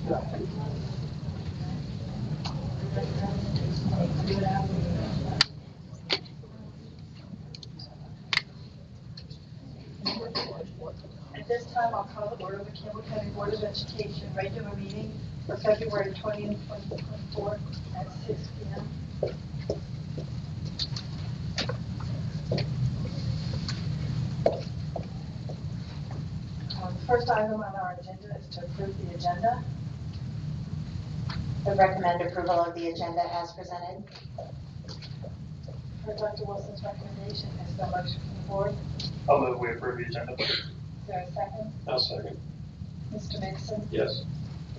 At this time, I'll call the order of the Campbell County Board of Education regular meeting for February 20th, 2024 at 6 p.m. First item on our agenda is to approve the agenda. I recommend approval of the agenda as presented. For Dr. Wilson's recommendation, is there a motion from the board? I'll move we approve the agenda. Is there a second? I'll second. Mr. Nixon? Yes.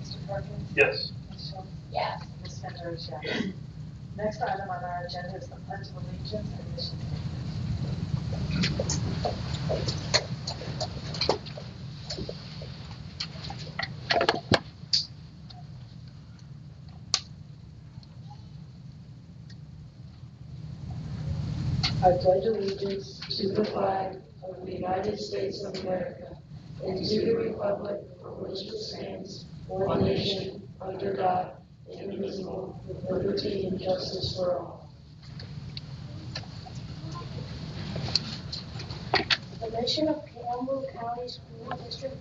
Mr. Perkins? Yes. Ms. Schultz? Yes. Ms. Spender is yes. Next item on our agenda is the Pledge of Allegiance and mission I pledge allegiance to the flag of the United States of America and to the republic for which it stands, one nation, under God, indivisible, with liberty and justice for all. The mission of Campbell County School District,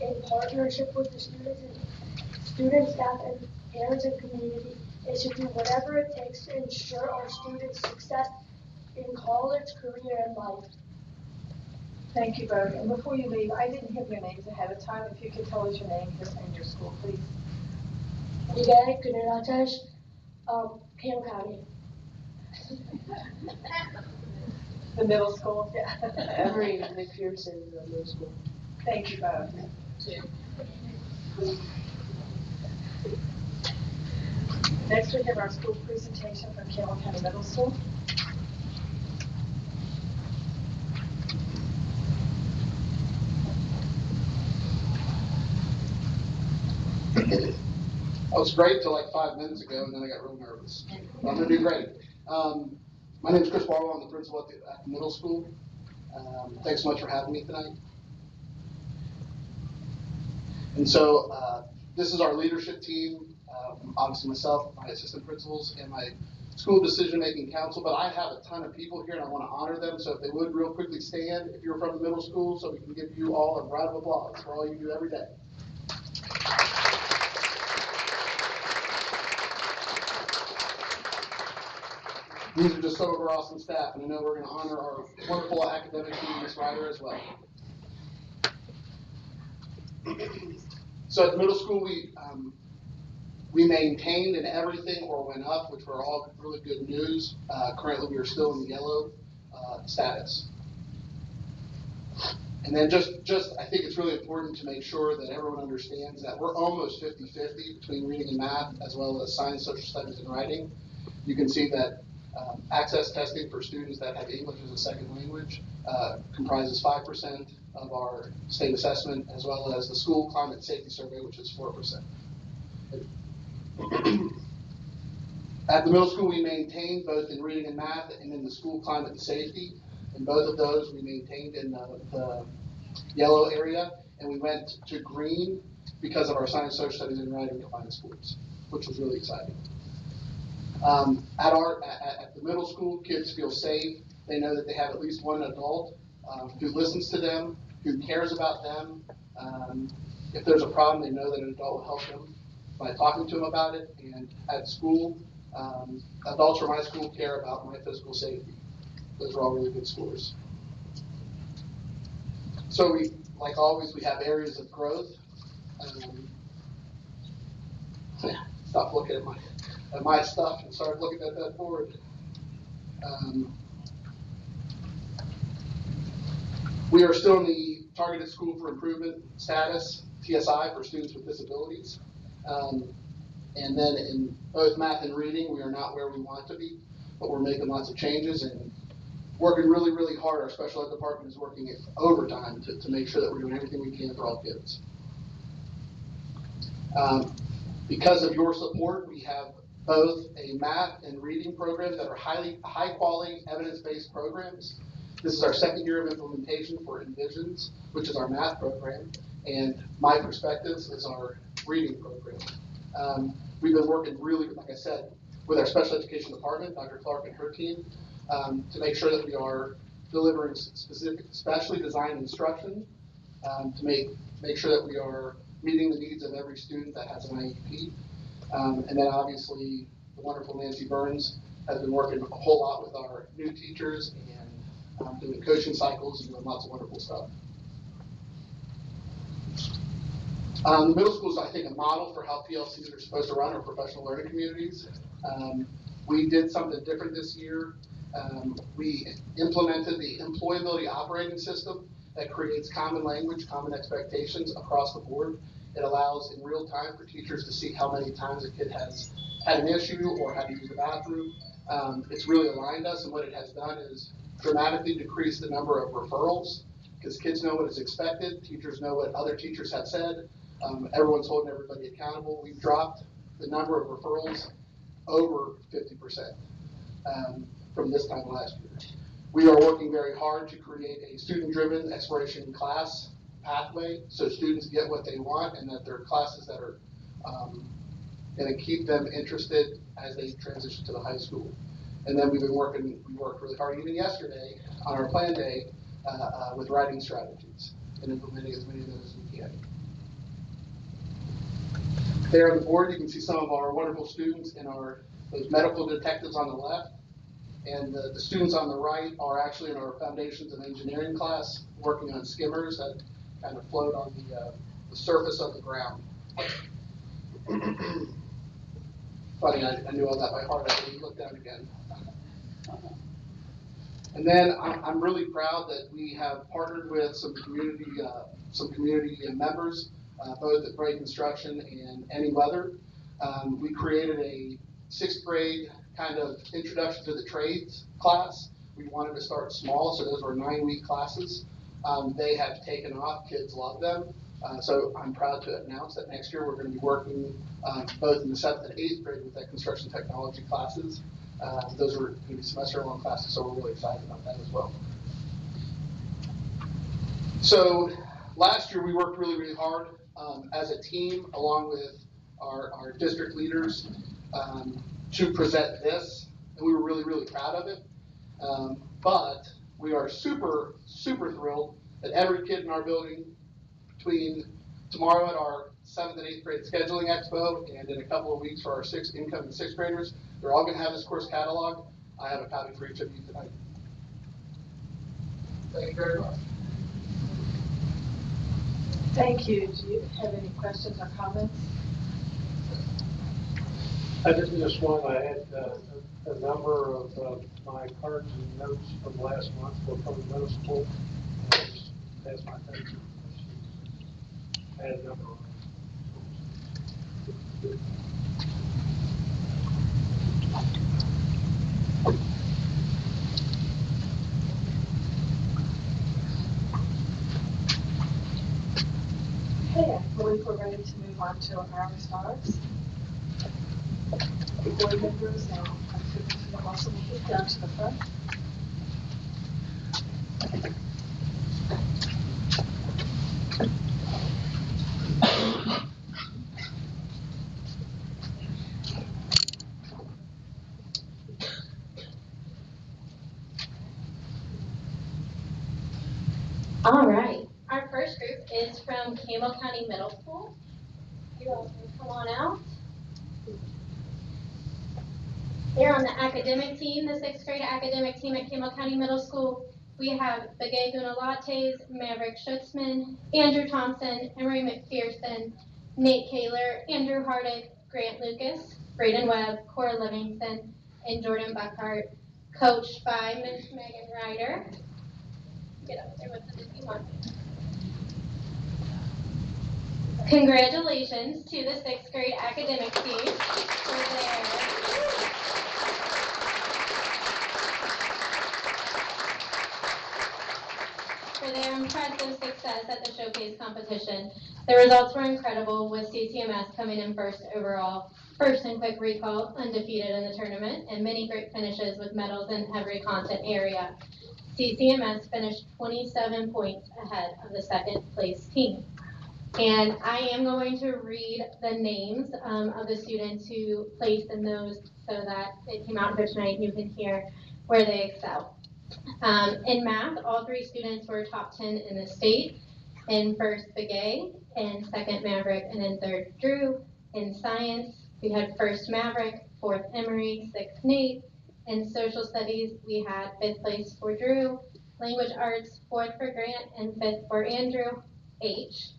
in partnership with the students, staff, and parents and community, is to do whatever it takes to ensure our students' success in college, career, and life. Thank you both. And before you leave, I didn't have your names ahead of time. If you could tell us your name and your school, please. Miguel Guneratesh, Campbell County. The middle school, yeah. Emery McPherson, middle school. Thank you both. Next, we have our school presentation from Campbell County Middle School. That was great till like 5 minutes ago, and then I got real nervous. But I'm going to do great. My name is Chris Barlow. I'm the principal at the middle school. Thanks so much for having me tonight. And so this is our leadership team. Obviously myself, my assistant principals, and my school decision-making council, but I have a ton of people here and I want to honor them. So if they would real quickly stand, if you're from the middle school, so we can give you all a round of applause for all you do every day. These are just some of our awesome staff, and I know we're going to honor our wonderful academic team, Ms. Ryder, as well. So at the middle school, we maintained and everything or went up, which were all really good news. Currently, we are still in the yellow status. And then just I think it's really important to make sure that everyone understands that we're almost 50-50 between reading and math, as well as science, social studies, and writing. You can see that access testing for students that have English as a second language comprises 5% of our state assessment, as well as the school climate safety survey, which is 4%. At the middle school, we maintained both in reading and math and in the school climate and safety. In both of those, we maintained in the yellow area, and we went to green because of our science, social studies, and writing combined schools, which was really exciting. At the middle school, kids feel safe. They know that they have at least one adult who listens to them, who cares about them. If there's a problem, they know that an adult will help them by talking to them about it. And at school, adults from my school care about my physical safety. Those are all really good scores. So we, like always, we have areas of growth. Stop looking at my stuff and start looking at that board. We are still in the Targeted School for Improvement status, TSI, for students with disabilities. And then in both math and reading, we are not where we want to be, but we're making lots of changes and working really, really hard. Our special ed department is working overtime to make sure that we're doing everything we can for all kids. Because of your support, we have both a math and reading programs that are high quality, evidence-based programs. This is our second year of implementation for Envisions, which is our math program. And My Perspectives is our reading program. We've been working really, like I said, with our special education department, Dr. Clark and her team, to make sure that we are delivering specific, specially designed instruction, to make sure that we are meeting the needs of every student that has an IEP. And then obviously, the wonderful Nancy Burns has been working a whole lot with our new teachers and doing coaching cycles and doing lots of wonderful stuff. The middle school is, I think, a model for how PLCs are supposed to run, or professional learning communities. We did something different this year. We implemented the employability operating system that creates common language, common expectations across the board. It allows in real time for teachers to see how many times a kid has had an issue or had to use the bathroom. It's really aligned us, and what it has done is dramatically decrease the number of referrals, because kids know what is expected, teachers know what other teachers have said, everyone's holding everybody accountable. We've dropped the number of referrals over 50% from this time last year. We are working very hard to create a student-driven exploration class pathway so students get what they want and that there are classes that are going to keep them interested as they transition to the high school. And then we worked really hard even yesterday on our plan day with writing strategies and implementing as many of those as we can. There on the board, you can see some of our wonderful students and those medical detectives on the left. And the students on the right are actually in our Foundations of Engineering class, working on skimmers that kind of float on the surface of the ground. Funny, I knew all that by heart. I didn't look down again. And then I'm really proud that we have partnered with some community members, both at Bright Construction and Any Weather. We created a 6th grade kind of introduction to the trades class. We wanted to start small, so those were 9-week classes. They have taken off. Kids love them. So I'm proud to announce that next year we're going to be working both in the 7th and 8th grade with that construction technology classes. Those are going to be semester-long classes, so we're really excited about that as well. So last year we worked really, really hard as a team, along with our district leaders, to present this, and we were really, really proud of it. But we are super, super thrilled that every kid in our building, between tomorrow at our 7th and 8th grade scheduling expo and in a couple of weeks for our incoming 6th graders, they're all going to have this course catalog. I have a copy for each of you tonight. Thank you very much. Thank you. Do you have any questions or comments? I just want, I had a number of my cards and notes from last month for Campbell Middle School. That's my thank you. I had a number of them. Okay, I believe we're ready to move on to our stars. Board members, and I'm also move down to the front. All right, our first group is from Campbell County Middle School. You all can come on out. They're on the academic team, the 6th grade academic team at Campbell County Middle School. We have Begay Gunalates, Maverick Schutzman, Andrew Thompson, Emery McPherson, Nate Kaler, Andrew Hardick, Grant Lucas, Braden Webb, Cora Livingston, and Jordan Buckhart, coached by Miss Megan Ryder. Get up there with us if you want. Congratulations to the 6th grade academic team for their impressive success at the showcase competition. The results were incredible, with CCMS coming in first overall, first in quick recall, undefeated in the tournament, and many great finishes with medals in every content area. CCMS finished 27 points ahead of the 2nd place team. And I am going to read the names of the students who placed in those so that it came out here tonight and you can hear where they excel. In math, all 3 students were top 10 in the state. In first, Begay. In second, Maverick. And in third, Drew. In science, we had first Maverick, fourth Emery, sixth Nate. In social studies, we had 5th place for Drew. Language arts, 4th for Grant, and 5th for Andrew H.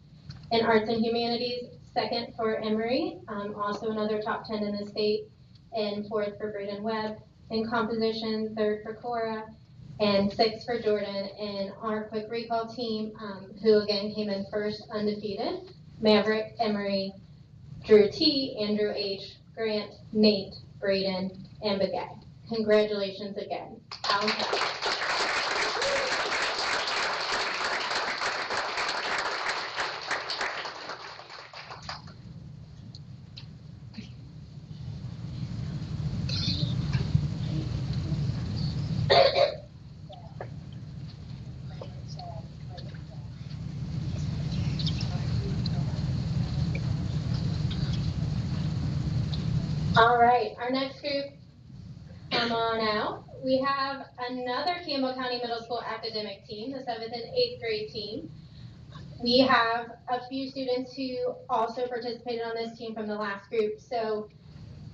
In arts and humanities, 2nd for Emery, also another top 10 in the state, and 4th for Braden Webb. In composition, 3rd for Cora, and 6th for Jordan. And our quick recall team, who again came in first undefeated, Maverick, Emery, Drew T, Andrew H, Grant, Nate, Braden, and Begay. Congratulations again. All right, our next group, come on out. We have another Campbell County Middle School academic team, the 7th and 8th grade team. We have a few students who also participated on this team from the last group. So,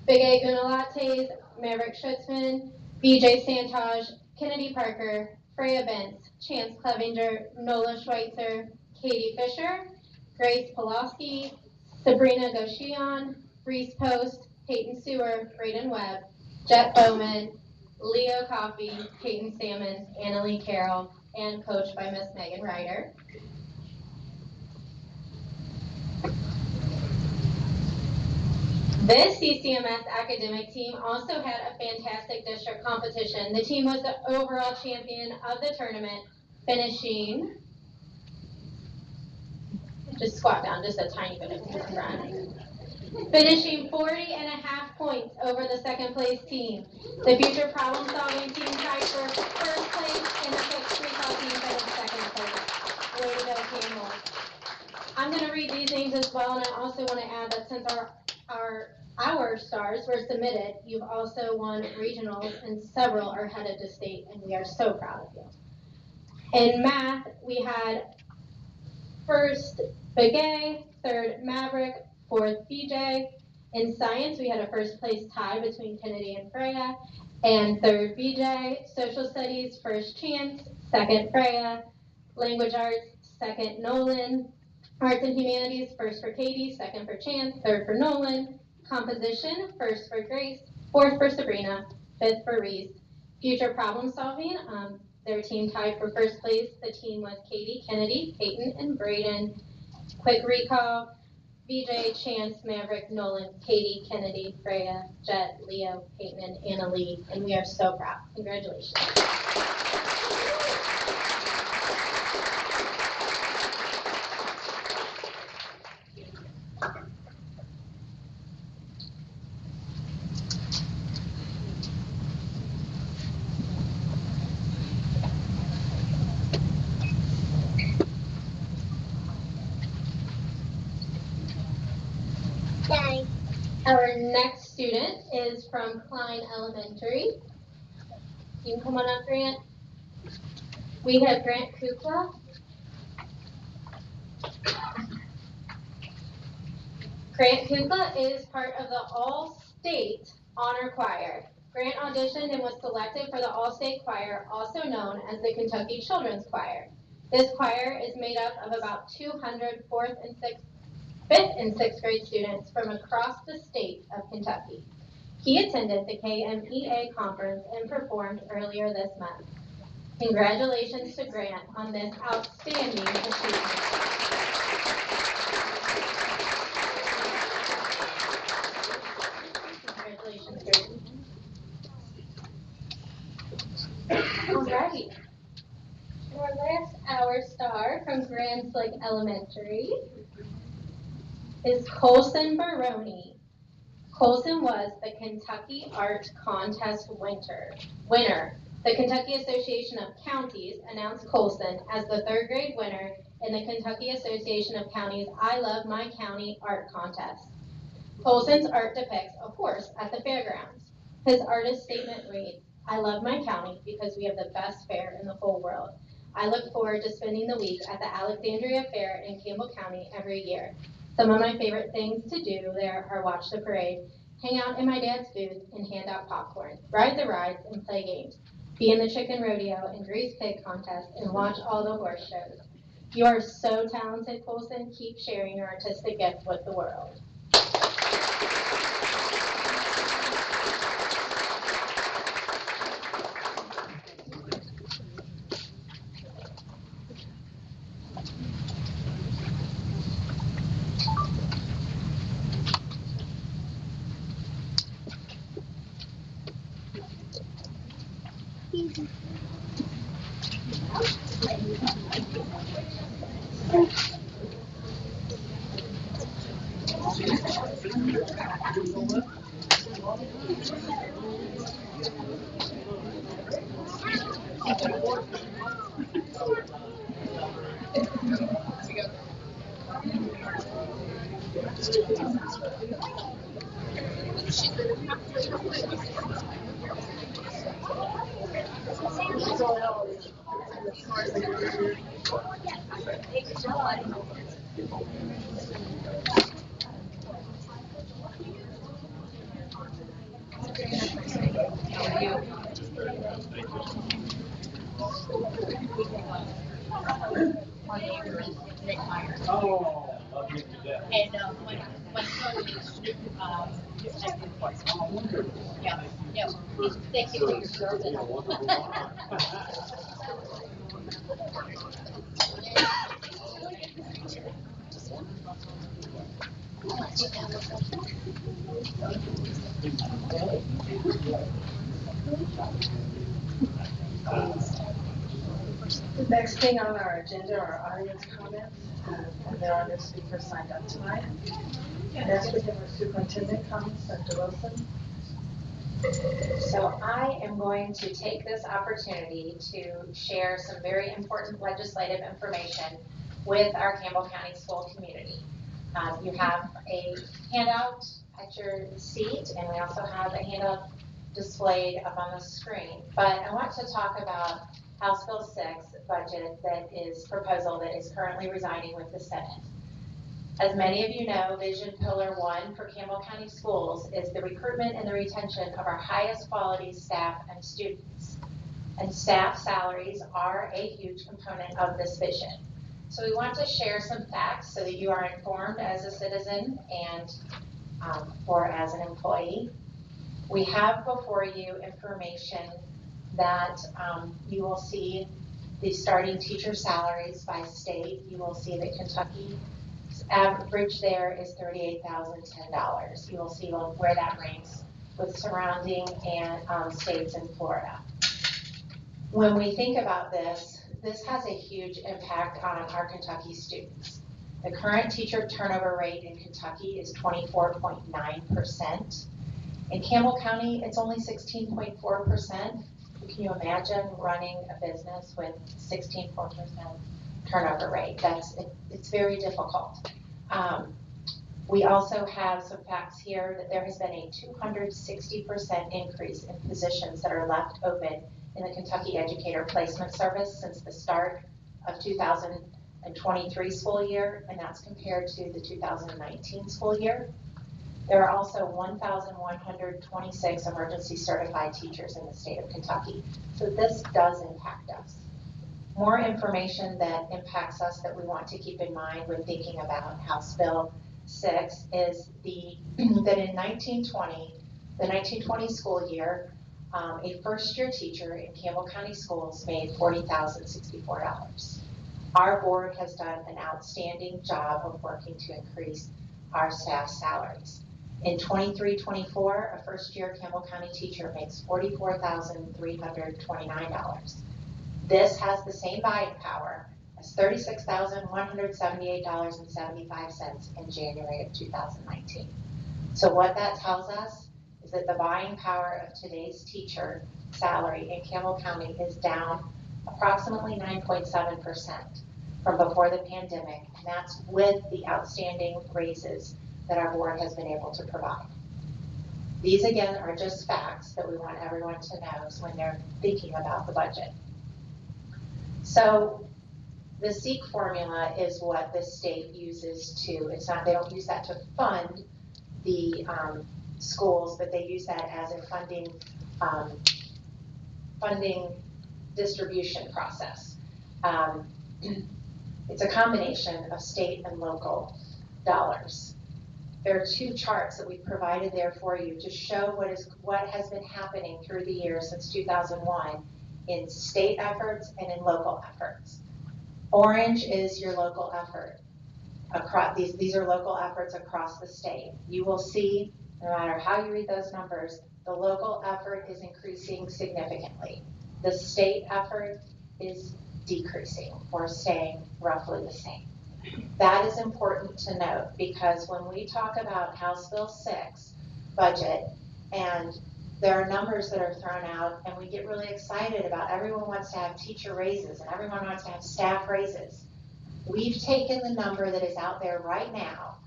Begay Gunalates, Maverick Schutzman, BJ Santage, Kennedy Parker, Freya Bentz, Chance Clevenger, Nola Schweitzer, Katie Fisher, Grace Pulaski, Sabrina Goshion, Reese Post, Peyton Sewer, Braden Webb, Jet Bowman, Leo Coffey, Peyton Salmons, Annalie Carroll, and coached by Miss Megan Ryder. This CCMS academic team also had a fantastic district competition. The team was the overall champion of the tournament, finishing, just squat down just a tiny bit in front, finishing 40.5 points over the 2nd place team. The future problem solving team tied for 1st place, and the quick recall team finished 2nd place. Way to go, Campbell. I'm going to read these names as well, and I also want to add that since our stars were submitted, you've also won regionals, and several are headed to state, and we are so proud of you. In math, we had 1st Begay, 3rd Maverick, 4th BJ. In science, we had a 1st place tie between Kennedy and Freya, and 3rd BJ. Social studies, 1st Chance, 2nd Freya. Language arts, 2nd Nolan. Arts and humanities, 1st for Katie, 2nd for Chance, 3rd for Nolan. Composition, 1st for Grace, 4th for Sabrina, 5th for Reese. Future problem solving, their team tied for 1st place. The team was Katie, Kennedy, Peyton, and Braden. Quick recall, BJ, Chance, Maverick, Nolan, Katie, Kennedy, Freya, Jet, Leo, Peyton, and Annalie, and we are so proud. Congratulations. Our next student is from Klein Elementary. You can come on up, Grant. We have Grant Kukla. Grant Kukla is part of the All-State Honor Choir. Grant auditioned and was selected for the All-State Choir, also known as the Kentucky Children's Choir. This choir is made up of about 200 5th and 6th grade students from across the state of Kentucky. He attended the KMEA conference and performed earlier this month. Congratulations to Grant on this outstanding achievement. Congratulations, Grant. All right. Our last hour star from Grand Slick Elementary is Colson Baroni. Colson was the Kentucky Art Contest winner. The Kentucky Association of Counties announced Colson as the 3rd grade winner in the Kentucky Association of Counties I Love My County art contest. Colson's art depicts a horse at the fairgrounds. His artist statement reads, "I love my county because we have the best fair in the whole world. I look forward to spending the week at the Alexandria Fair in Campbell County every year. Some of my favorite things to do there are watch the parade, hang out in my dad's booth and hand out popcorn, ride the rides and play games, be in the chicken rodeo and grease pig contest and watch all the horse shows. You are so talented, Colson. Keep sharing your artistic gift with the world." Oh, love you to death. And when yeah, yeah, thank you for your service. The next thing on our agenda are audience comments, and there are no speakers signed up tonight. Next, we have our superintendent comments, Dr. Wilson. So I am going to take this opportunity to share some very important legislative information with our Campbell County school community. You have a handout at your seat, and we also have a handout displayed up on the screen. But I want to talk about House Bill 6 budget that is proposal that is currently residing with the Senate. As many of you know, Vision Pillar 1 for Campbell County Schools is the recruitment and the retention of our highest quality staff and students. And staff salaries are a huge component of this vision. So we want to share some facts so that you are informed as a citizen and or as an employee. We have before you information that you will see the starting teacher salaries by state. You will see that Kentucky average there is $38,010. You will see where that ranks with surrounding and states in Florida. When we think about this, this has a huge impact on our Kentucky students. The current teacher turnover rate in Kentucky is 24.9%. In Campbell County, it's only 16.4%. Can you imagine running a business with 16.4% turnover rate? It's very difficult. We also have some facts here that there has been a 260% increase in positions that are left open in the Kentucky Educator Placement Service since the start of 2023 school year, and that's compared to the 2019 school year. There are also 1,126 emergency certified teachers in the state of Kentucky. So this does impact us. More information that impacts us that we want to keep in mind when thinking about House Bill 6 is that in the 1920 school year, a first-year teacher in Campbell County schools made $40,064. Our board has done an outstanding job of working to increase our staff salaries. In 23-24, a first-year Campbell County teacher makes $44,329. This has the same buying power as $36,178.75 in January of 2019. So what that tells us is that the buying power of today's teacher salary in Campbell County is down approximately 9.7%. from before the pandemic, and that's with the outstanding raises that our board has been able to provide. These again are just facts that we want everyone to know when they're thinking about the budget. So the SEEK formula is what the state uses to, it's not, they don't use that to fund the schools, but they use that as a funding distribution process. It's a combination of state and local dollars. There are two charts that we provided there for you to show what has been happening through the years since 2001 in state efforts and in local efforts. Orange is your local effort. Across these are local efforts across the state. You will see, no matter how you read those numbers, the local effort is increasing significantly. The state effort is decreasing or staying roughly the same. That is important to note because when we talk about House Bill 6 budget and there are numbers that are thrown out and we get really excited about everyone wants to have teacher raises and everyone wants to have staff raises. We've taken the number that is out there right now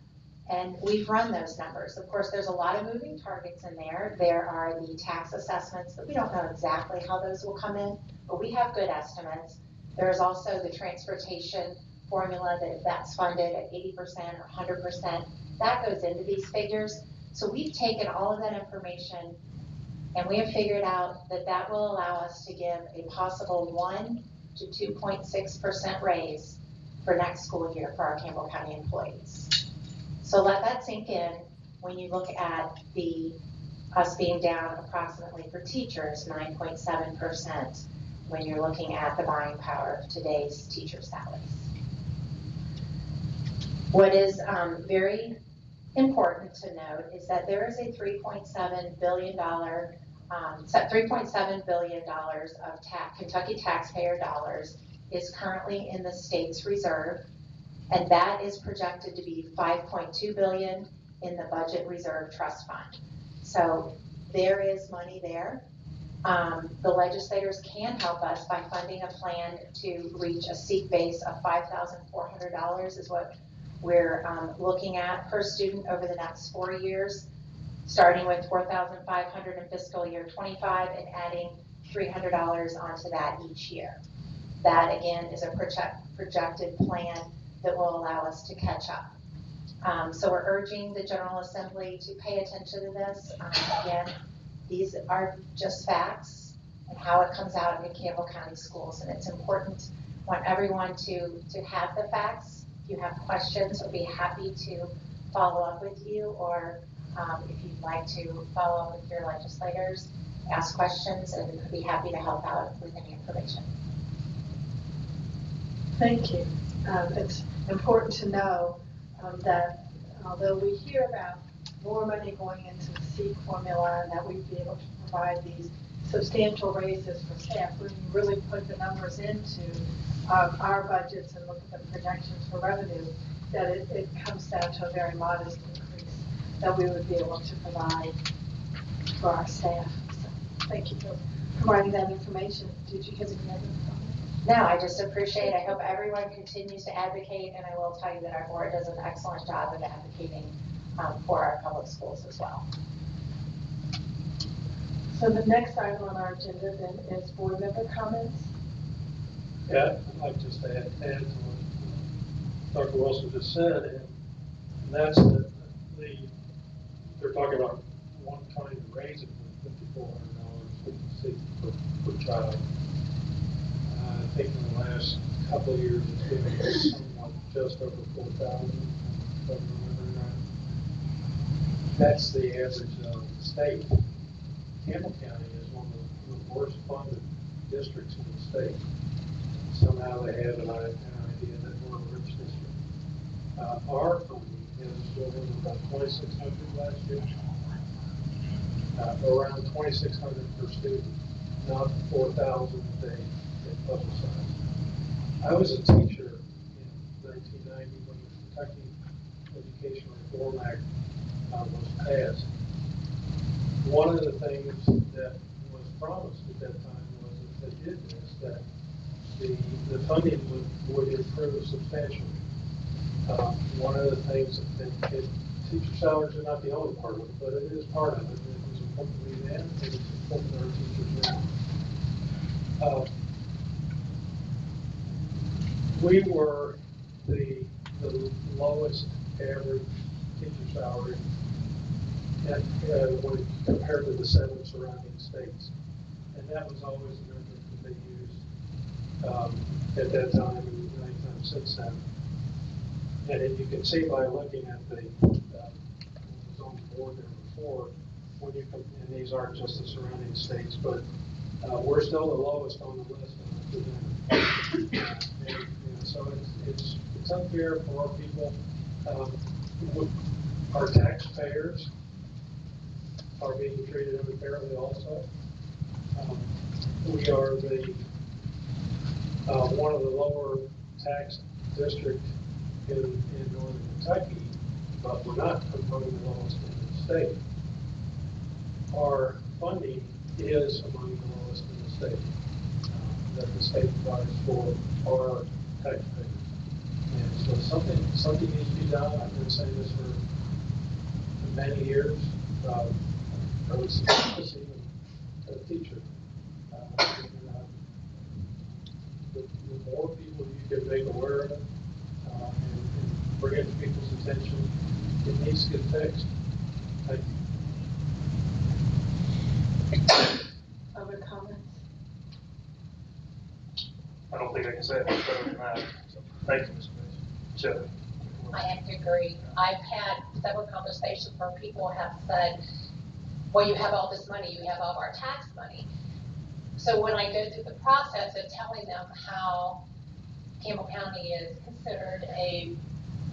and we've run those numbers. Of course, there's a lot of moving targets in there. There are the tax assessments that we don't know exactly how those will come in, but we have good estimates. There's also the transportation formula that's funded at 80% or 100%. That goes into these figures. So we've taken all of that information and we have figured out that that will allow us to give a possible 1 to 2.6% raise for next school year for our Campbell County employees. So let that sink in when you look at us being down approximately for teachers 9.7% when you're looking at the buying power of today's teacher salaries. What is very important to note is that there is a $3.7 billion of Kentucky taxpayer dollars is currently in the state's reserve, and that is projected to be $5.2 billion in the budget reserve trust fund. So there is money there. The legislators can help us by funding a plan to reach a SEEK base of $5,400 is what we're looking at per student over the next 4 years, starting with $4,500 in fiscal year 25 and adding $300 onto that each year. That again is a projected plan that will allow us to catch up. So we're urging the General Assembly to pay attention to this. Again, these are just facts and how it comes out in Campbell County schools, and it's important. I want everyone to have the facts. If you have questions, we'll be happy to follow up with you, or if you'd like to follow up with your legislators, ask questions, and we'd be happy to help out with any information. Thank you. It's important to know that although we hear about more money going into the SEEK formula and that we'd be able to provide these substantial raises for staff, when you really put the numbers into our budgets and look at the projections for revenue, that it comes down to a very modest increase that we would be able to provide for our staff. So thank you for providing that information. Did you have any other comments? No, I just appreciate it. I hope everyone continues to advocate, and I will tell you that our board does an excellent job of advocating for our public schools as well. So the next item on our agenda then is board member comments. Yeah, I'd like just to add to what Dr. Wilson just said, and that's that they're talking about one time to raise it from $5,400 per child. I think in the last couple of years it's been somewhat just over 4,000, if I remember right. That's the average of the state. Campbell County is one of the worst funded districts in the state. Somehow they have an idea that we're a rich district. Our funding is about 2,600 last year. Around 2,600 per student, not 4,000 they publicize. I was a teacher in 1990 when the Kentucky Education Reform Act was passed. One of the things that was promised at that time was if they did this, that the funding would improve substantially. One of the things that teacher salaries are not the only part of it, but it is part of it. It was important to me then, and it's important to our teachers now. We were the lowest average teacher salary when compared to the 7 surrounding states. And that was always the metric that they used at that time and many times since then. And you can see by looking at the was on the board there before, when you and these aren't just the surrounding states, but we're still the lowest on the list. So it's unfair for our people. Our taxpayers are being treated unfairly also. We are the one of the lower tax districts in northern Kentucky, but we're not among the lowest in the state. Our funding is among the lowest in the state that the state provides for our taxpayers. And so something needs to be done. I've been saying this for many years. I would suggest this even as a teacher. The more people you can make aware of it and bring it to people's attention, it needs to get fixed. Thank you. Other comments? I don't think I can say it much better than that. So, thank you, Mr. Mason. Joe. I have to agree. I've had several conversations where people have said, well, you have all this money, you have all of our tax money. So when I go through the process of telling them how Campbell County is considered a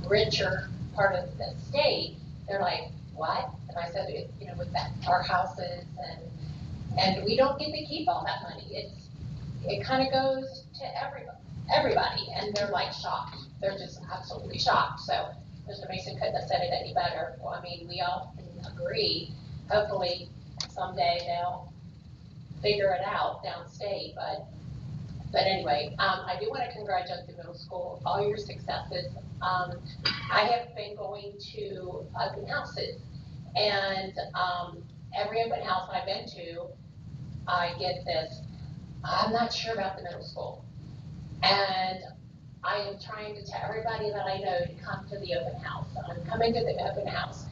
richer part of the state, they're like, what? And I said, with that, our houses and we don't get to keep all that money. It kind of goes to everybody, and they're like shocked. They're just absolutely shocked. So Mr. Mason couldn't have said it any better. Well, I mean, we all can agree. Hopefully someday they'll figure it out downstate. But anyway, I do want to congratulate the middle school, all your successes. I have been going to open houses, and every open house I've been to, I get this, I'm not sure about the middle school. And I am trying to tell everybody that I know to come to the open house. I'm coming to the open house.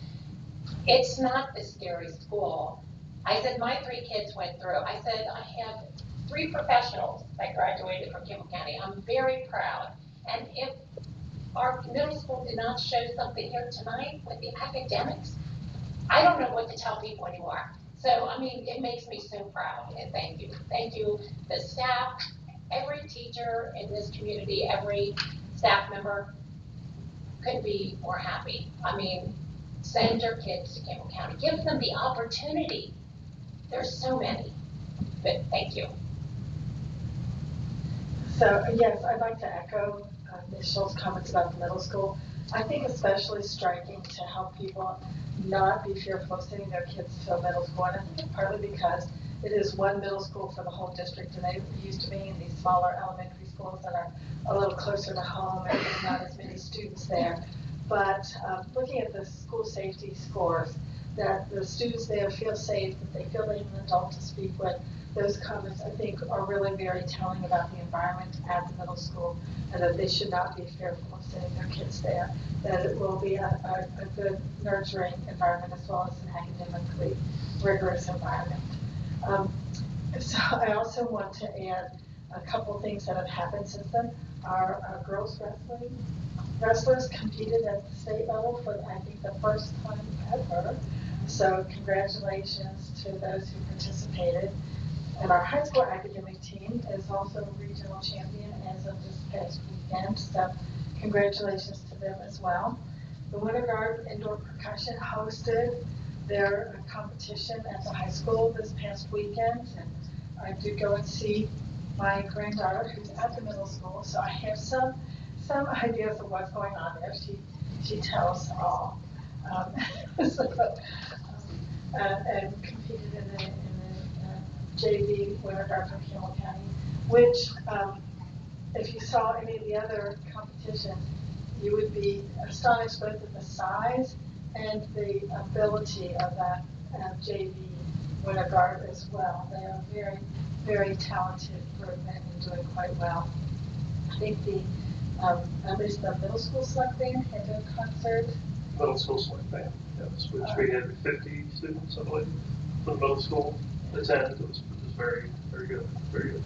It's not the scary school. I said, my 3 kids went through. I said, I have 3 professionals that graduated from Campbell County. I'm very proud. And if our middle school did not show something here tonight with the academics, I don't know what to tell people anymore. So, I mean, it makes me so proud, and thank you. Thank you, the staff, every teacher in this community, every staff member couldn't be more happy. I mean, send your kids to Campbell County. Give them the opportunity. There's so many, but thank you. So, yes, I'd like to echo Ms. Schultz's comments about the middle school. I think especially striking to help people not be fearful of sending their kids to a middle school. And I think it's partly because it is one middle school for the whole district, and they used to being in these smaller elementary schools that are a little closer to home and not as many students there. But looking at the school safety scores, that the students there feel safe, that they feel they have an adult to speak with, those comments, I think, are really very telling about the environment at the middle school, and that they should not be fearful of sending their kids there, that it will be a good nurturing environment as well as an academically rigorous environment. So I also want to add a couple things that have happened since then. Our girls wrestlers competed at the state level for, I think, the first time ever. So congratulations to those who participated. And our high school academic team is also a regional champion as of this past weekend. So congratulations to them as well. The Winter Guard Indoor Percussion hosted their competition at the high school this past weekend. And I did go and see my granddaughter who's at the middle school. So I have some ideas of what's going on there. She tells all. And competed in the JV Winter Guard from Campbell County, which if you saw any of the other competitions, you would be astonished both at the size and the ability of that JV winter guard as well. They are very, very talented group and doing quite well. I think at least the middle school select band had their concert. Middle school select band, yes, which we had 50 students, I believe, from the middle school attend. It was very, very good, very good.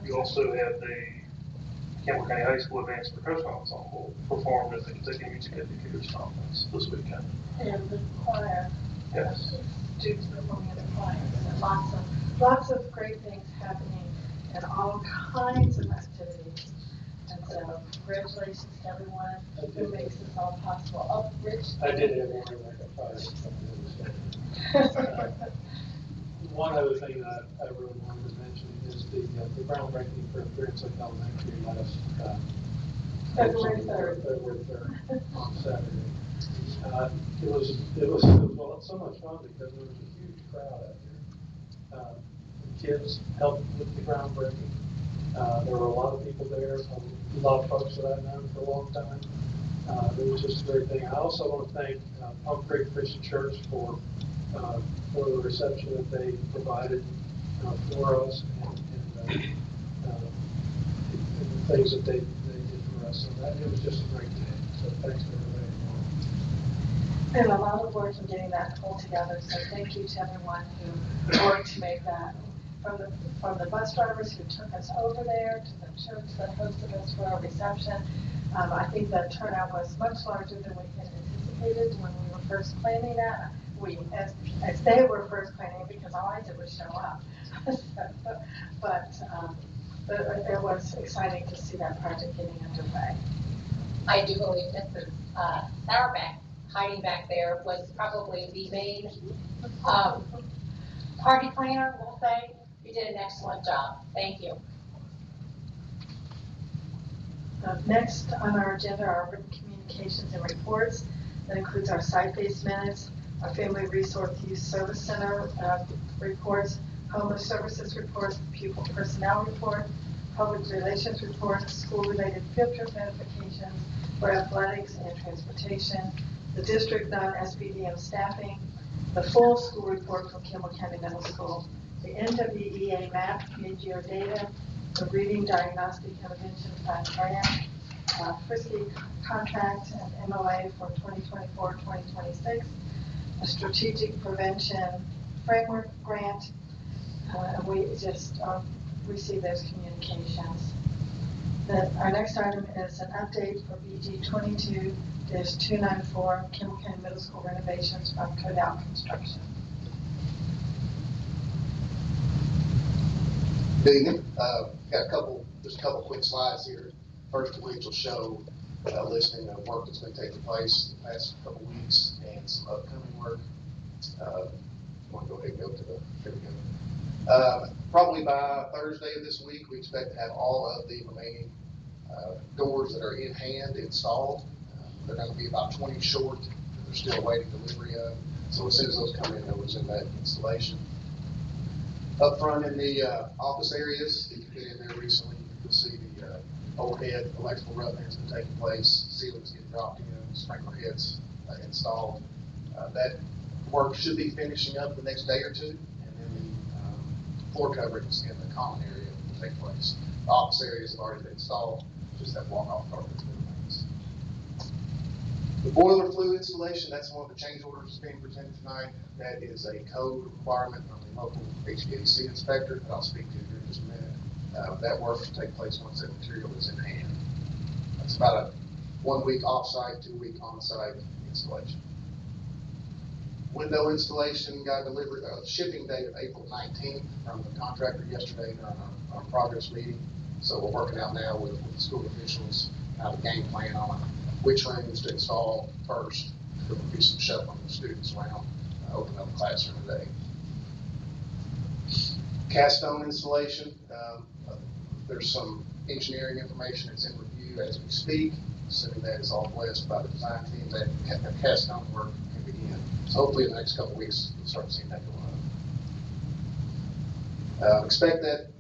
You also had the Campbell County High School Advanced Percussion Ensemble performed at the Kentucky Music Educators Conference this weekend. And the choir. Yes. Students performing in the choir. So lots of great things happening and all kinds of activities. And so congratulations to everyone who makes this all possible. Oh, Rich? I did have one one other thing that I really wanted to mention is the groundbreaking for Prince Elementary last February 3rd. February 3rd on Saturday. It was so much fun because there was a huge crowd out there. The kids helped with the groundbreaking. There were a lot of people there, a lot of folks that I've known for a long time. It was just a great thing. I also want to thank Palm Creek Christian Church for the reception that they provided for us and the things that they did for us. So it was just a great day. So thanks to everybody. And a lot of work in getting that pulled together. So thank you to everyone who worked to make that. From the bus drivers who took us over there to the church that hosted us for our reception. I think the turnout was much larger than we had anticipated when we were first planning that. As they were first planning it, because all I did was show up. but it was exciting to see that project getting underway. I do believe Mrs. Sauerbeck, hiding back there, was probably the main party planner, we'll say. You did an excellent job. Thank you. Next on our agenda are written communications and reports. That includes our site-based minutes, our Family Resource Youth Service Center reports, homeless services reports, pupil personnel report, public relations reports, school-related field trip notifications for athletics and transportation, the district non-SBDM staffing, the full school report from Campbell County Middle School, the NWEA MAP mid-year data, the Reading Diagnostic Intervention Plan grant, Frisky contract and MOA for 2024-2026, a strategic prevention framework grant, and we just received those communications. Our next item is an update for BG 22-294 Campbell County Middle School renovations from Codal Construction. Good evening. Got just a couple quick slides here. First of which will show a listing of work that's been taking place the past couple weeks and some upcoming work. I want to go ahead and go to here we go. Probably by Thursday of this week, we expect to have all of the remaining doors that are in hand installed. They're going to be about 20 short. They're still awaiting delivery of. So as soon as those come in, they'll resume that installation. Up front in the office areas, if you've been in there recently, you'll see the overhead electrical rub has been taking place, ceilings getting dropped in, sprinkler heads installed. That work should be finishing up the next day or two, and then the floor coverings in the common area will take place. The office areas have already been installed, just that walk-off carpet has been placed. The boiler fluid installation, that's one of the change orders that's being presented tonight. That is a code requirement from the local HVAC inspector that I'll speak to here in just a minute. That work will take place once that material is in hand. It's about a 1 week off-site, 2 week on-site installation. Window installation got delivered, shipping date of April 19th from the contractor yesterday during our progress meeting. So we're working out now with the school officials how to game plan on which rooms to install first. There will be some shuffling of students around, open up the classroom today. Cast stone installation. There's some engineering information that's in review as we speak. Assuming that is all blessed by the design team, that cast stone work can begin. So hopefully in the next couple of weeks, we'll start seeing that go up. Expect that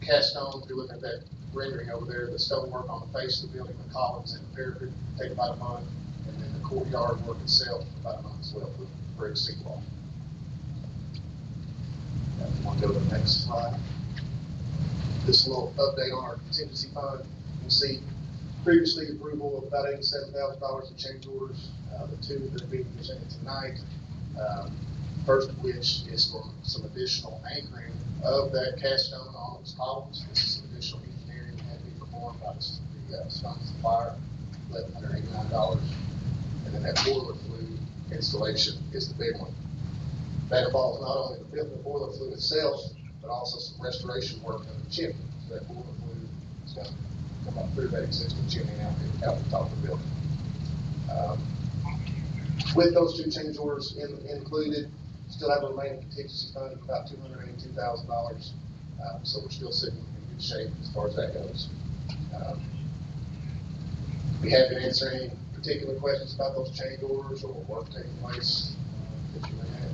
cast stone, if you're looking at that rendering over there. The stonework on the face of the building, the columns and the parapet take about a month, and then the courtyard work itself about a month as well for brick seawall. If you want to go to the next slide. This little update on our contingency fund. You can see previously approval of about $87,000 in change orders. The two that are being presented tonight, first of which is for some additional anchoring of that cast stone on those columns. This is some additional engineering that had to be performed by the stone supplier, $1,189. And then that boiler flue installation is the big one. That involves not only the boiler flue itself, but also some restoration work of the chimney. So that boiler flue is going to come up through that existing chimney out the top of the building. With those two change orders included, still have a remaining contingency fund of about $282,000. So we're still sitting in good shape as far as that goes. We haven't answered any particular questions about those change orders or work taking place that you may have.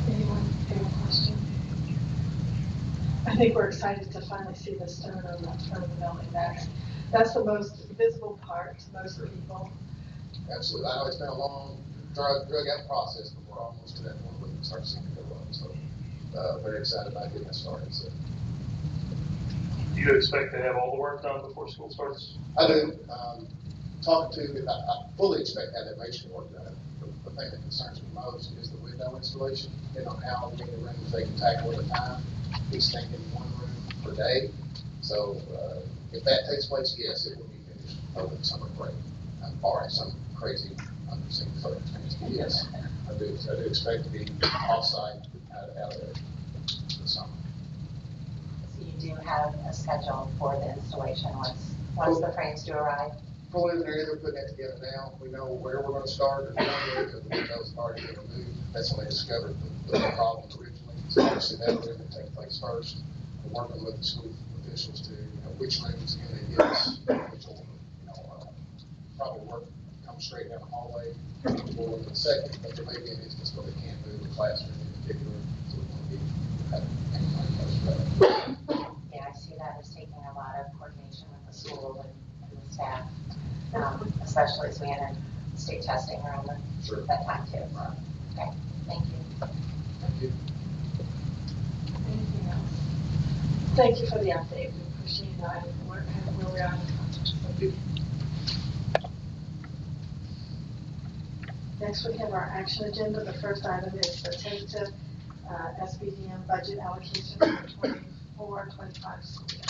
Anyone have a question? I think we're excited to finally see the stone on the front of the building. That's the most visible part to most people. Absolutely. I know it's been a long, drug out process, but we're almost to that point where we can start seeing it go up. So very excited about getting that started. So. Do you expect to have all the work done before school starts? I do. I fully expect to have that masonry work done. The thing that concerns me most is the window installation. Depending on how many rooms they can tackle at a time. He's thinking one room per day. So if that takes place, yes, it will be finished over the summer break, barring some crazy unforeseen circumstance. Yes, I do expect to be off-site out of there this summer. So you do have a schedule for the installation once the frames do arrive? Preliminary, they're putting that together now. We know where we're going to start, and because the windows have already been removed. That's when they discovered the problem originally. So obviously that room would take place first. We're working with the school officials to, which rooms can they give us, which order. Probably work come straight down the hallway, we'll in a second, but there may be an instance where they can't move the classroom in particular, so we want to be anything close to that. Yeah, I see that as taking a lot of coordination with the school and the staff, especially as we enter state testing around that time too. Right. Okay, thank you. Thank you. Anything else? Thank you for the update. We appreciate where we are in the process. Thank you. Next, we have our action agenda. The first item is the tentative SBDM budget allocation for 24-25 school year.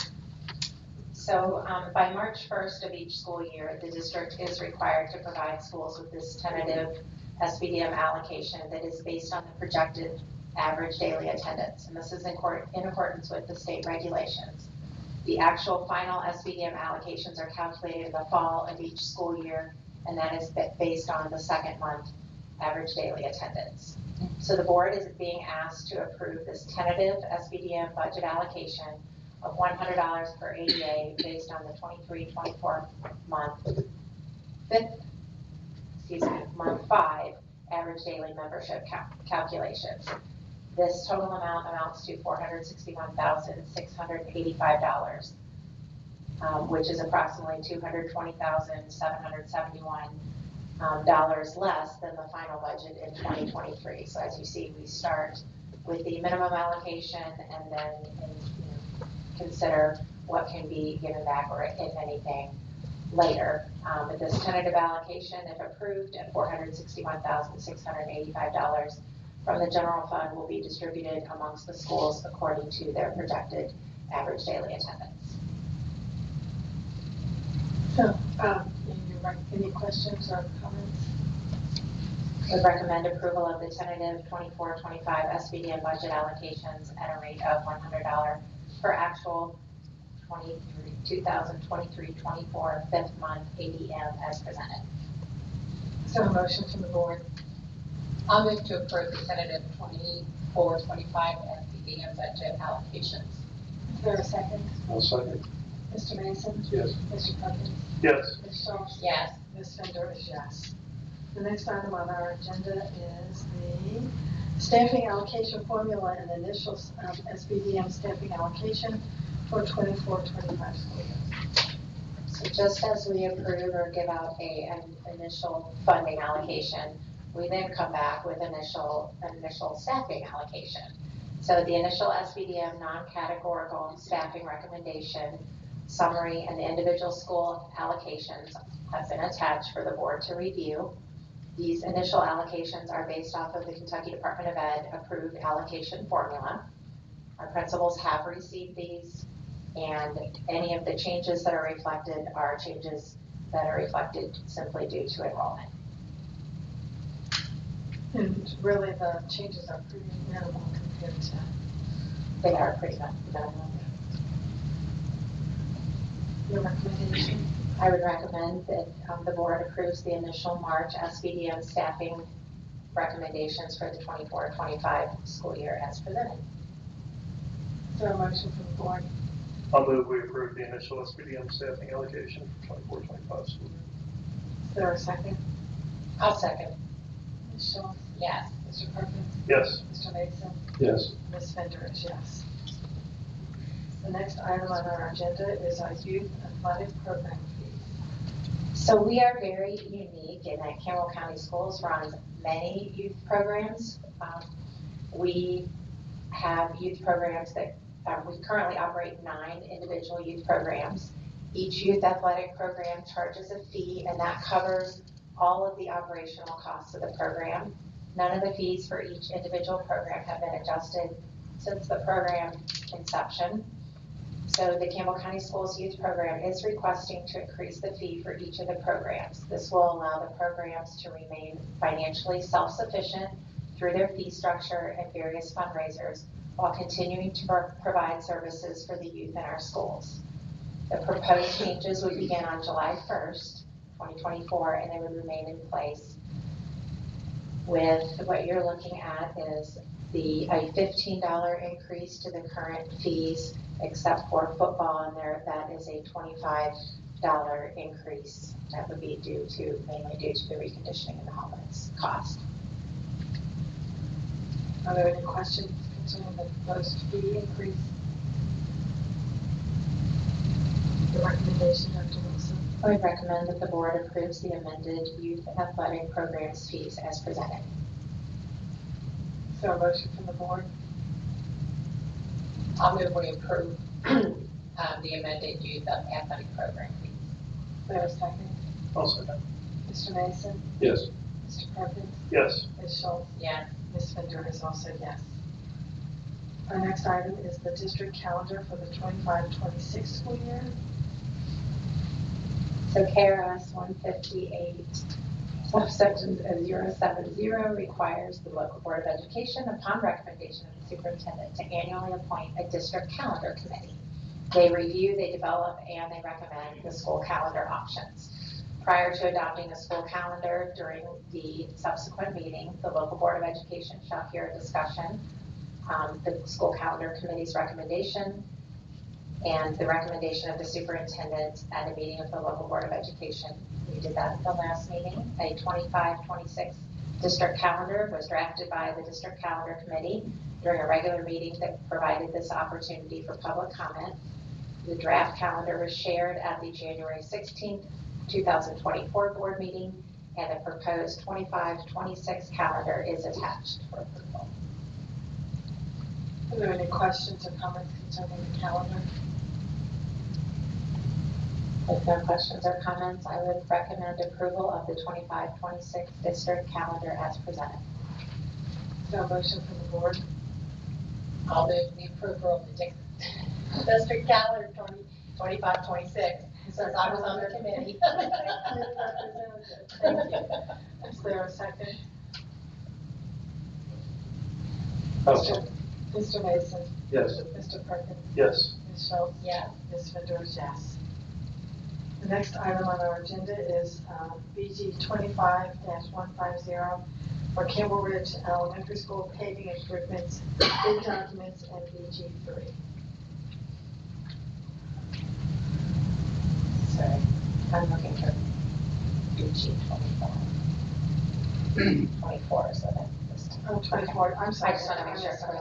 So by March 1st of each school year, the district is required to provide schools with this tentative SBDM allocation that is based on the projected average daily attendance. And this is in accordance with the state regulations. The actual final SBDM allocations are calculated in the fall of each school year, and that is based on the second month average daily attendance. So the board is being asked to approve this tentative SBDM budget allocation of $100 per ADA based on the 23-24 month 5 average daily membership calculations. This total amount amounts to $461,685, which is approximately $220,771 less than the final budget in 2023. So as you see, we start with the minimum allocation and then consider what can be given back or if anything later. But this tentative allocation, if approved, at $461,685 from the general fund will be distributed amongst the schools according to their projected average daily attendance. So, any questions or comments? Would recommend approval of the tentative 24-25 SBDM budget allocations at a rate of $100 per actual 2023-24 fifth month ADM as presented. So a motion from the board. I'll move to approve the tentative 24-25 SBDM budget allocations. Is there a second? I'll second. Mr. Mason? Yes. Mr. Perkins? Yes. Ms. Schultz? Yes. Ms. Fender is yes. The next item on our agenda is the staffing allocation formula and initial SBDM staffing allocation for 24-25 school year. So just as we approve or give out an initial funding allocation, we then come back with initial staffing allocation. So the initial SBDM non-categorical staffing recommendation summary and the individual school allocations have been attached for the board to review. These initial allocations are based off of the Kentucky Department of Ed approved allocation formula. Our principals have received these, and any of the changes that are reflected are changes that are reflected simply due to enrollment. And really the changes are pretty minimal compared to. They are pretty much minimal. Your recommendation? I would recommend that the board approves the initial March SBDM staffing recommendations for the 24-25 school year as presented. Is there a motion from the board? I'll move we approve the initial SPDM staffing allocation for 24-25 school year. Is there a second? I'll second. Ms. Schultz? Yes. Mr. Perkins? Yes. Mr. Mason? Yes. Ms. Fender is yes. The next item on our agenda is our youth athletic program fees. So we are very unique in that Campbell County Schools runs many youth programs. We have youth programs that we currently operate 9 individual youth programs. Each youth athletic program charges a fee, and that covers all of the operational costs of the program. None of the fees for each individual program have been adjusted since the program inception. So the Campbell County Schools Youth Program is requesting to increase the fee for each of the programs. This will allow the programs to remain financially self-sufficient through their fee structure and various fundraisers while continuing to provide services for the youth in our schools. The proposed changes would begin on July 1st, 2024, and they would remain in place with what you're looking at is a $15 increase to the current fees, except for football, and that is a $25 increase. That would be mainly due to the reconditioning and the helmets cost. Are there any questions concerning the proposed fee increase? The recommendation, Dr. Wilson? I would recommend that the board approves the amended youth athletic programs fees as presented. Is there a motion from the board? I'll move we approve the amended youth athletic program fees. Is there a second? I'll second. Mr. Mason? Yes. Mr. Perkins? Yes. Ms. Schultz? Yes. Ms. Fender is also yes. Our next item is the district calendar for the 25-26 school year. So KRS 158 subsection 070 requires the local board of education, upon recommendation of the superintendent, to annually appoint a district calendar committee. They review, they develop, and they recommend the school calendar options. Prior to adopting the school calendar during the subsequent meeting, the local board of education shall hear a discussion, the school calendar committee's recommendation, and the recommendation of the superintendent at a meeting of the local board of education. We did that at the last meeting. A 25-26 district calendar was drafted by the district calendar committee during a regular meeting that provided this opportunity for public comment. The draft calendar was shared at the January 16th, 2024 board meeting, and the proposed 25-26 calendar is attached for approval. Are there any questions or comments concerning the calendar? If no questions or comments, I would recommend approval of the 25-26 district calendar as presented. Is there a motion from the board? I'll move the approval of the district calendar 25-26, since I was on the committee. Thank you. Is there a second? Mr. Mason? Yes. Mr. Perkins? Yes. Ms. Schultz? Yes. Ms. Fender is yes. The next item on our agenda is BG 25-150 for Campbell Ridge Elementary School paving improvements, bid documents, and BG 3. Sorry, I'm looking for BG 24, so that's this time. Oh, 24, I'm sorry. I just want to make sure. Sorry.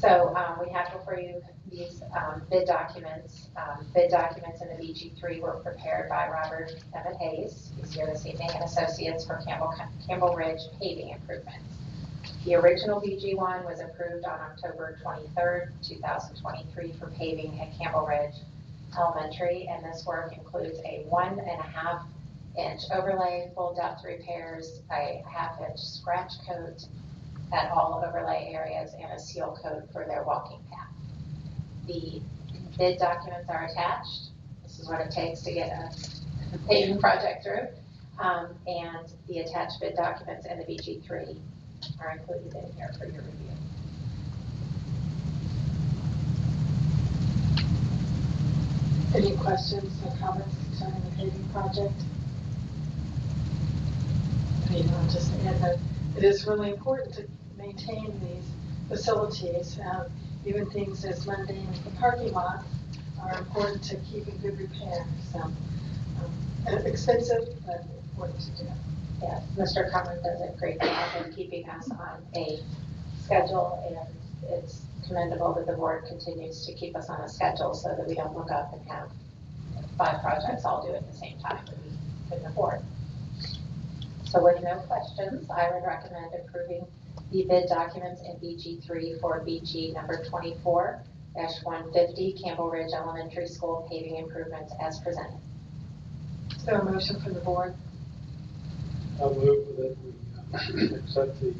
So we have before you these bid documents. Bid documents in the BG3 were prepared by Robert Evan Hayes, he's here this evening, and Associates for Campbell Ridge paving improvements. The original BG1 was approved on October 23rd, 2023 for paving at Campbell Ridge Elementary, and this work includes a 1.5-inch overlay, full depth repairs, a 1/2-inch scratch coat at all overlay areas, and a seal coat for their walking path. The bid documents are attached. This is what it takes to get a paving project through. And the attached bid documents and the BG3 are included in here for your review. Any questions or comments concerning the paving project? I'll just add that it is really important to maintain these facilities. Even things as mundane as the parking lot are important to keep in good repair. So expensive, but important to do. Yes, Mr. Cummer does a great job of keeping us on a schedule, and it's commendable that the board continues to keep us on a schedule so that we don't look up and have 5 projects all due at the same time that we couldn't afford. So with no questions, I would recommend approving the bid documents in BG3 for BG number 24-150 Campbell Ridge Elementary School paving improvements as presented. Is there a motion from the board? I'll move that we accept the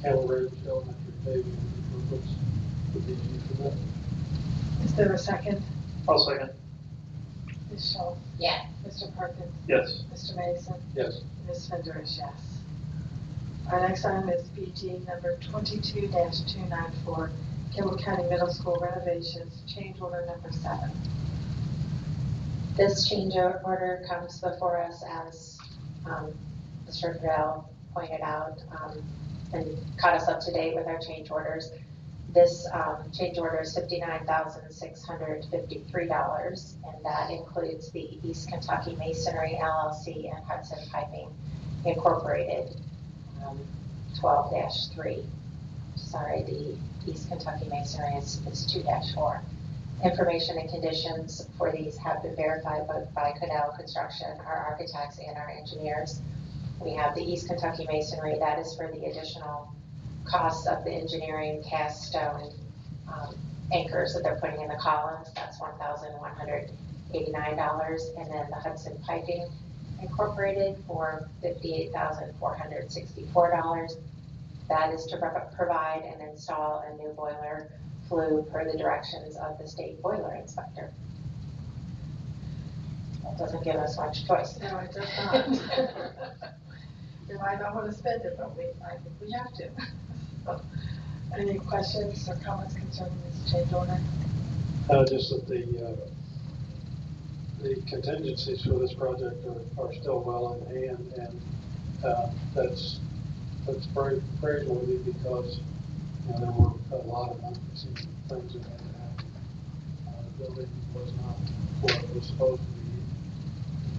Campbell Ridge Elementary paving improvements for BG for that. Is there a second? I'll second. Ms. Schultz? Yeah. Mr. Perkins? Yes. Mr. Mason? Yes. Ms. Fender is yes. Our next item is BG number 22-294, Campbell County Middle School renovations, change order number 7. This change order comes before us as Mr. Fidel pointed out and caught us up to date with our change orders. This change order is $59,653, and that includes the East Kentucky Masonry LLC and Hudson Piping Incorporated 12-3. Sorry, the East Kentucky Masonry is 2-4. Information and conditions for these have been verified both by Cadell Construction, our architects, and our engineers. We have the East Kentucky Masonry, that is for the additional costs of the engineering cast stone anchors that they're putting in the columns. That's $1,189. And then the Hudson Piping Incorporated for $58,464. That is to provide and install a new boiler flue per the directions of the state boiler inspector. That doesn't give us much choice. No, it does not. We might not want to spend it, but I think we have to. Any questions or comments concerning this change order? Just that the contingencies for this project are still well in hand, and that's very praiseworthy because there were a lot of unforeseen things that had to happen. The building was not what it was supposed to be.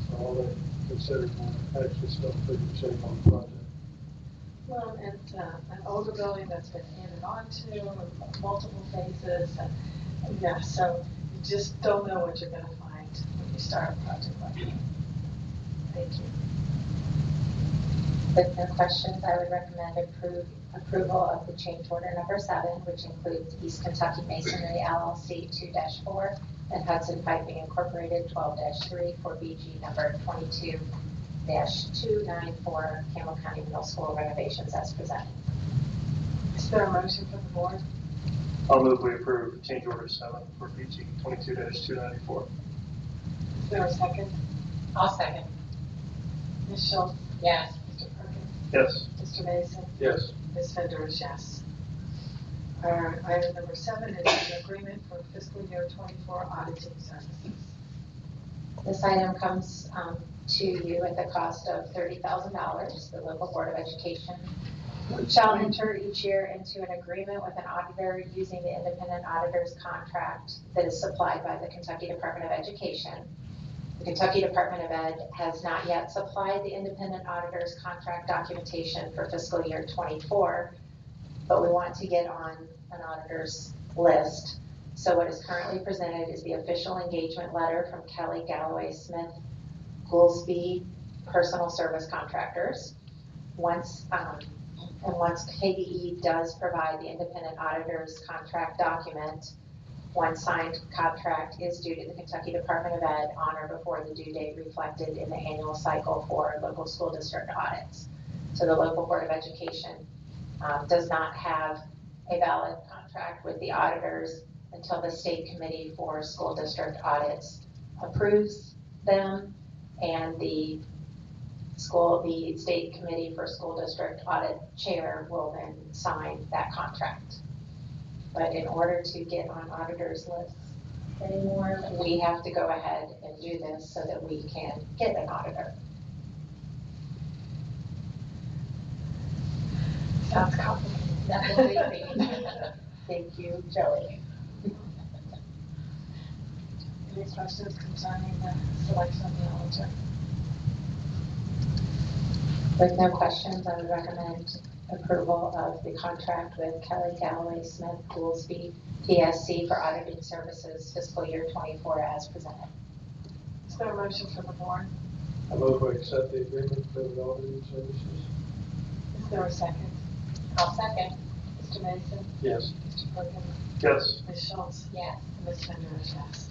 So all that considered, actually still pretty good shape on the project. Well, and an older building that's been added on to multiple phases, and yeah, so you just don't know what you're going to find when you start a project like that. Thank you. With no questions, I would recommend approval of the change order number 7, which includes East Kentucky Masonry LLC 2-4 and Hudson Piping Incorporated 12-3 for BG number 22-294 Campbell County Middle School renovations as presented. Is there a motion from the board? I'll move we approve change order 7 for BG 22-294. Is there a second? I'll second. Ms. Schultz? Yes. Mr. Perkins? Yes. Mr. Mason? Yes. Ms. Fender is yes. Our item number 7 is an agreement for fiscal year 24 auditing services. This item comes to you at the cost of $30,000. The local Board of Education shall enter each year into an agreement with an auditor using the independent auditor's contract that is supplied by the Kentucky Department of Education. The Kentucky Department of Ed has not yet supplied the independent auditor's contract documentation for fiscal year 24, but we want to get on an auditor's list. So what is currently presented is the official engagement letter from Kelly Galloway Smith Goolsby Personal Service Contractors. Once KDE does provide the independent auditor's contract document, one signed contract is due to the Kentucky Department of Ed on or before the due date reflected in the annual cycle for local school district audits. So the local Board of Education does not have a valid contract with the auditors until the State Committee for School District Audits approves them, and the State Committee for School District Audit Chair will then sign that contract. But in order to get on auditors' lists anymore, we have to go ahead and do this so that we can get an auditor. Sounds complicated. Nothing's easy. Thank you, Joey. Any questions concerning the selection of the auditor? With no questions, I would recommend approval of the contract with Kelly Galloway Smith Goolsby PSC for auditing services fiscal year 24 as presented. Is there a motion from the board? I move we accept the agreement for the auditing services. Is there a second? I'll second. Mr. Mason? Yes. Mr. Perkins? Yes. Ms. Schultz? Yes. And Ms. Fender is yes.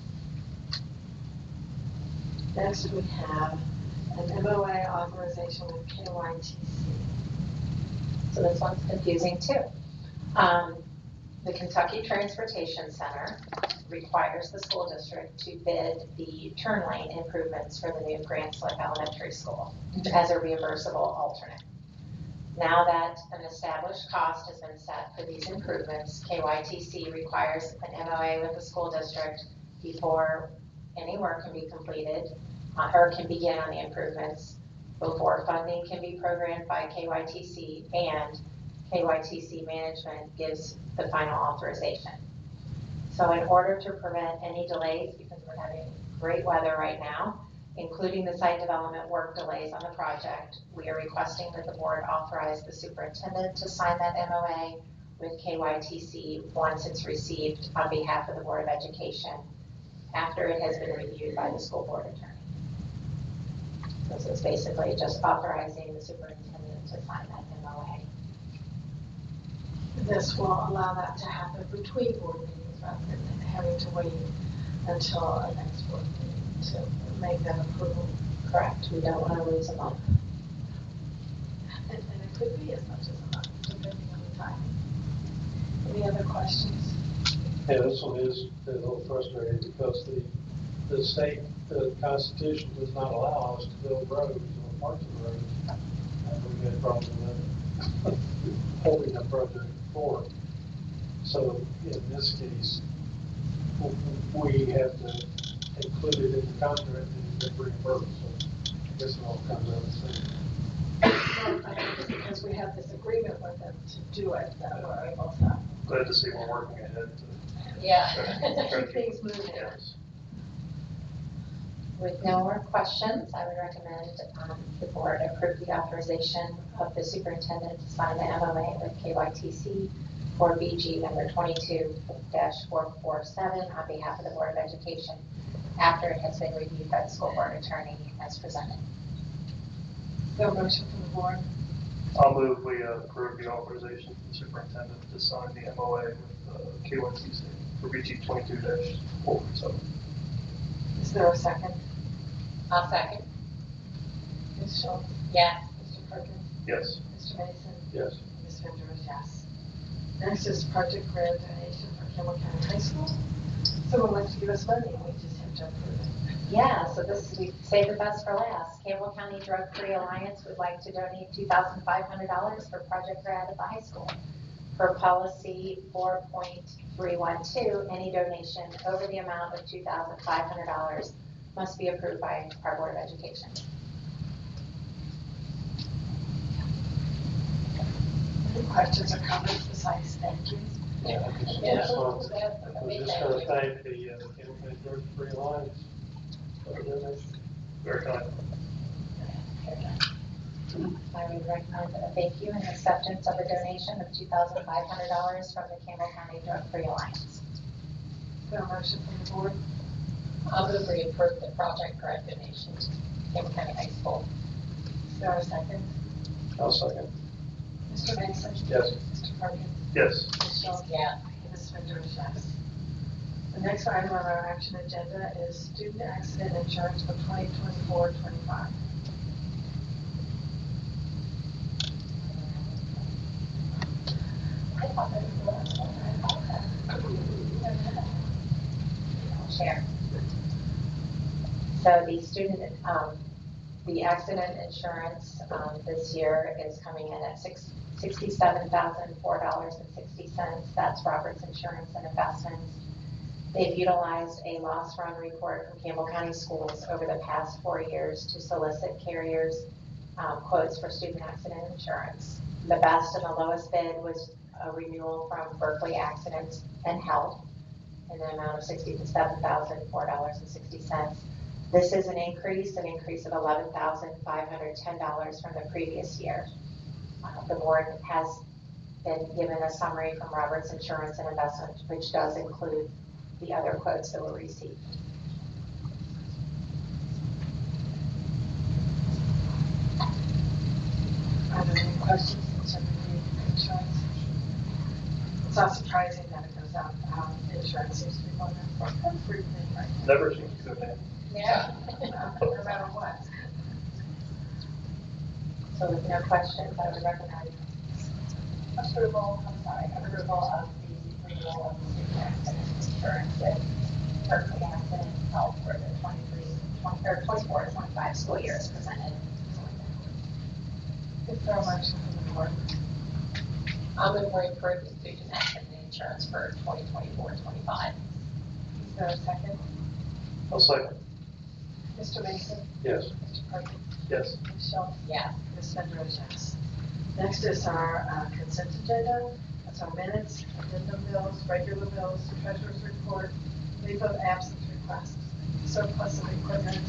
Next, we have an MOA authorization with KYTC. So this one's confusing too. The Kentucky Transportation Center requires the school district to bid the turn lane improvements for the new Grand Slip Elementary School as a reimbursable alternate. Now that an established cost has been set for these improvements, KYTC requires an MOA with the school district before any work can be completed or can begin on the improvements, before funding can be programmed by KYTC and KYTC management gives the final authorization. So in order to prevent any delays, because we're having great weather right now, including the site development work delays on the project, we are requesting that the board authorize the superintendent to sign that MOA with KYTC once it's received on behalf of the Board of Education after it has been reviewed by the school board attorney. This is basically just authorizing the superintendent to sign that MOA. This will allow that to happen between board meetings rather than having to wait until our next board meeting to make that approval. Correct. We don't want to lose a month. And it could be as much as a month, depending on the time. Any other questions? Yeah, this one is a little frustrating because the state, the Constitution does not allow us to build roads or parts of the roads. We had problems with that, holding a project forward. So in this case, we have to include it in the contract and get reimbursed. So I guess it all comes out the same. Well, I think it's because we have this agreement with them to do it that we're able to Glad to see we're working ahead to Yeah. keep things moving. yes. With no more questions, I would recommend the board approve the authorization of the superintendent to sign the MOA with KYTC for BG number 22-447 on behalf of the Board of Education after it has been reviewed by the school board attorney as presented. Is there a motion from the board? I'll move we approve the authorization for the superintendent to sign the MOA with KYTC for BG 22-447. Is there a second? I'll second. Ms. Schultz? Yes. Mr. Perkins? Yes. Mr. Mason? Yes. Ms. Fender is yes. Next is project grant donation for Campbell County High School. Someone wants to give us money, we just have to approve it. Yeah, so we saved the best for last. Campbell County Drug Free Alliance would like to donate $2,500 for project grant at the high school. Per policy 4.312, any donation over the amount of $2,500 must be approved by our Board of Education. Any questions or comments besides thank you? Yeah, I was just going to thank the Campbell County Drug Free Alliance for the donation. Very kind. I would recommend a thank you and acceptance of a donation of $2,500 from the Campbell County Drug Free Alliance. Is there a motion from the board? I'll move we approve the project grant donation to Campbell County High School. Is there a second? I'll second. Mr. Mason? Yes. Mr. Perkins? Yes. Ms. Schultz? Yeah. Ms. Swindler is yes. The next item on our action agenda is student accident insurance for 2024-25. Share. So the accident insurance, this year is coming in at $67,004.60. That's Roberts Insurance and Investments. They've utilized a loss run report from Campbell County Schools over the past 4 years to solicit carriers quotes for student accident insurance. The best and the lowest bid was a renewal from Berkeley Accidents and Health in the amount of $67,004.60. This is an increase of $11,510 from the previous year. The board has been given a summary from Roberts Insurance and Investment, which does include the other quotes that were received. Are there any questions concerning the insurance? It's not surprising that it goes up. Insurance seems to be going up for everything right now. Never seems to go down. Yeah. No matter what. So with no questions, I would recommend approval of the renewal of the student accident insurance with Berkeley Accident and Health for the 24-25 school year as presented. Is there a motion from the board? I'll move we approve the student accident insurance for 2024-25. Is there a second? I'll second. Mr. Mason? Yes. Mr. Perkins? Yes. Ms. Schultz? Yes. Ms. Swindler is yes. Next is our consent agenda. That's our minutes, addendum bills, regular bills, treasurer's report, leave of absence requests, surplus of equipment,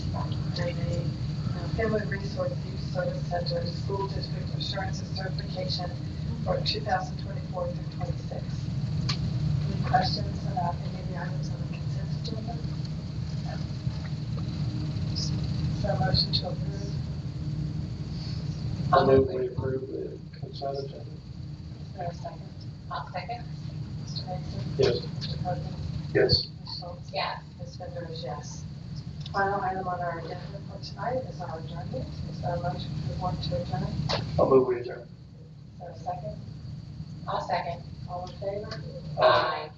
and the Family Resource Youth Service Center School District Assurance and Certification for 2024 through 26. Any questions about any of the items on the consent agenda? Is there a motion to approve? I'll move we approve the consent agenda. Is there a second? I'll second. Mr. Mason? Yes. Mr. Perkins? Yes. Ms. Schultz? Yes. Ms. Swindler is yes. Final item on our agenda for tonight is our adjournment. Is there a motion to want to adjourn? I'll move we adjourn. Is there a second? I'll second. All in favor? Aye.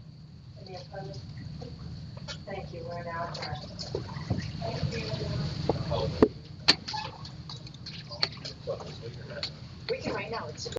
Any opposed? Thank you. We're now adjourned. Thank you.